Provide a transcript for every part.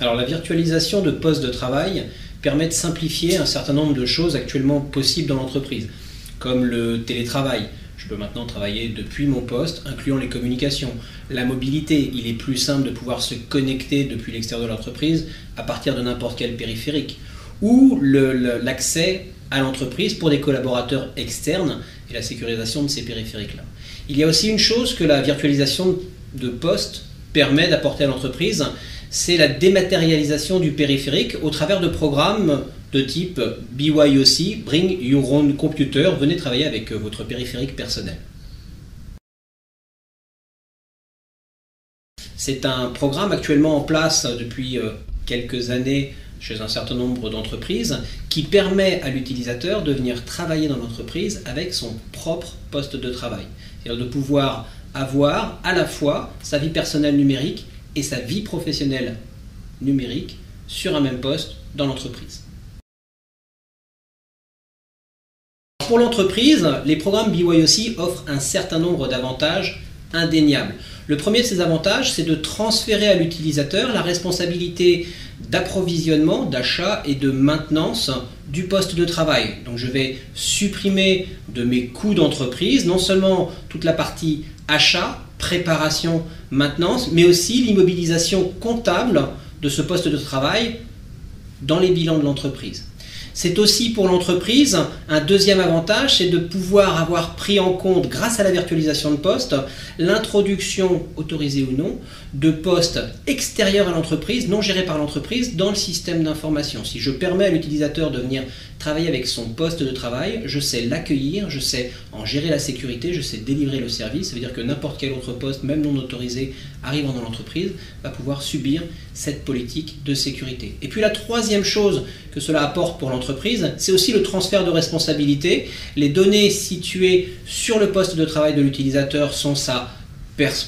Alors la virtualisation de postes de travail permet de simplifier un certain nombre de choses actuellement possibles dans l'entreprise, comme le télétravail. Je peux maintenant travailler depuis mon poste, incluant les communications. La mobilité, il est plus simple de pouvoir se connecter depuis l'extérieur de l'entreprise à partir de n'importe quel périphérique. Ou l'accès à l'entreprise pour des collaborateurs externes et la sécurisation de ces périphériques-là. Il y a aussi une chose que la virtualisation de postes permet d'apporter à l'entreprise, c'est la dématérialisation du périphérique au travers de programmes de type BYOC, Bring Your Own Computer, venez travailler avec votre périphérique personnel. C'est un programme actuellement en place depuis quelques années chez un certain nombre d'entreprises qui permet à l'utilisateur de venir travailler dans l'entreprise avec son propre poste de travail. C'est-à-dire de pouvoir avoir à la fois sa vie personnelle numérique et sa vie professionnelle numérique sur un même poste dans l'entreprise. Pour l'entreprise, les programmes BYOC offrent un certain nombre d'avantages indéniables. Le premier de ces avantages, c'est de transférer à l'utilisateur la responsabilité d'approvisionnement, d'achat et de maintenance du poste de travail. Donc je vais supprimer de mes coûts d'entreprise non seulement toute la partie achat, préparation, maintenance, mais aussi l'immobilisation comptable de ce poste de travail dans les bilans de l'entreprise. C'est aussi pour l'entreprise un deuxième avantage, c'est de pouvoir avoir pris en compte, grâce à la virtualisation de postes, l'introduction, autorisée ou non, de postes extérieurs à l'entreprise, non gérés par l'entreprise, dans le système d'information. Si je permets à l'utilisateur de venir travailler avec son poste de travail, je sais l'accueillir, je sais en gérer la sécurité, je sais délivrer le service. Ça veut dire que n'importe quel autre poste, même non autorisé, arrivant dans l'entreprise, va pouvoir subir cette politique de sécurité. Et puis la troisième chose que cela apporte pour l'entreprise, c'est aussi le transfert de responsabilité. Les données situées sur le poste de travail de l'utilisateur sont sa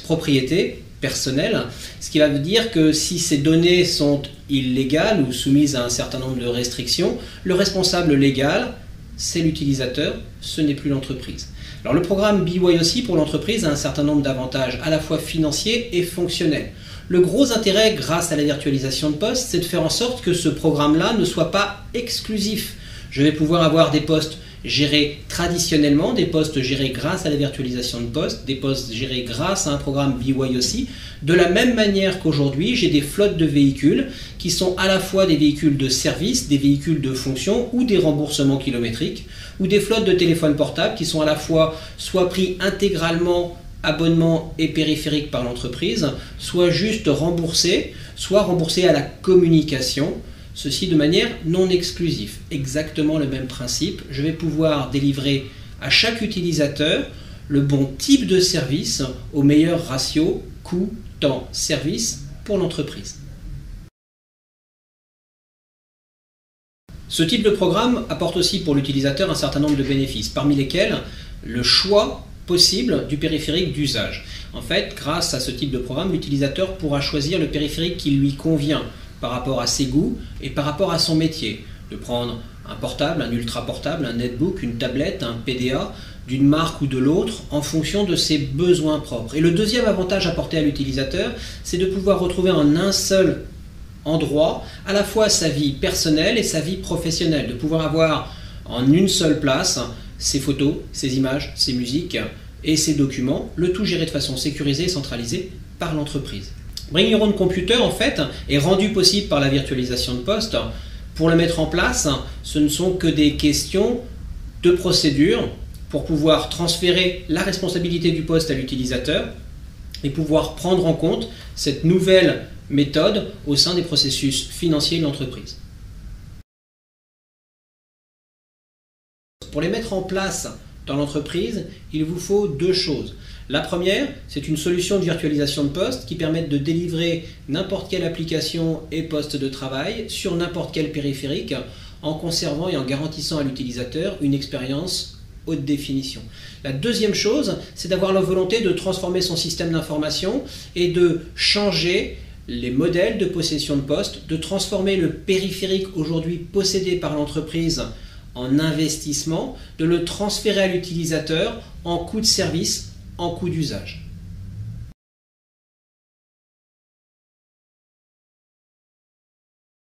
propriété personnelle, ce qui va dire que si ces données sont illégales ou soumises à un certain nombre de restrictions, le responsable légal, c'est l'utilisateur, ce n'est plus l'entreprise. Alors le programme BYOC pour l'entreprise a un certain nombre d'avantages à la fois financiers et fonctionnels. Le gros intérêt grâce à la virtualisation de postes, c'est de faire en sorte que ce programme-là ne soit pas exclusif. Je vais pouvoir avoir des postes gérés traditionnellement, des postes gérés grâce à la virtualisation de postes, des postes gérés grâce à un programme BYOC, de la même manière qu'aujourd'hui, j'ai des flottes de véhicules qui sont à la fois des véhicules de service, des véhicules de fonction ou des remboursements kilométriques, ou des flottes de téléphones portables qui sont à la fois soit pris intégralement abonnement et périphérique par l'entreprise, soit juste remboursés, soit remboursés à la communication, ceci de manière non exclusive. Exactement le même principe, je vais pouvoir délivrer à chaque utilisateur le bon type de service au meilleur ratio coût, temps, service pour l'entreprise. Ce type de programme apporte aussi pour l'utilisateur un certain nombre de bénéfices, parmi lesquels le choix possible du périphérique d'usage. En fait, grâce à ce type de programme, l'utilisateur pourra choisir le périphérique qui lui convient par rapport à ses goûts et par rapport à son métier. De prendre un portable, un ultra portable, un netbook, une tablette, un PDA, d'une marque ou de l'autre en fonction de ses besoins propres. Et le deuxième avantage apporté à l'utilisateur, c'est de pouvoir retrouver en un seul endroit à la fois sa vie personnelle et sa vie professionnelle, de pouvoir avoir en une seule place ses photos, ses images, ses musiques et ses documents, le tout géré de façon sécurisée et centralisée par l'entreprise. Bring Your Own Computer, en fait, est rendu possible par la virtualisation de postes. Pour le mettre en place, ce ne sont que des questions de procédure pour pouvoir transférer la responsabilité du poste à l'utilisateur et pouvoir prendre en compte cette nouvelle méthode au sein des processus financiers de l'entreprise. Pour les mettre en place dans l'entreprise, il vous faut deux choses. La première, c'est une solution de virtualisation de poste qui permet de délivrer n'importe quelle application et poste de travail sur n'importe quel périphérique en conservant et en garantissant à l'utilisateur une expérience haute définition. La deuxième chose, c'est d'avoir la volonté de transformer son système d'information et de changer les modèles de possession de poste, de transformer le périphérique aujourd'hui possédé par l'entreprise en investissement, de le transférer à l'utilisateur en coût de service, en coût d'usage.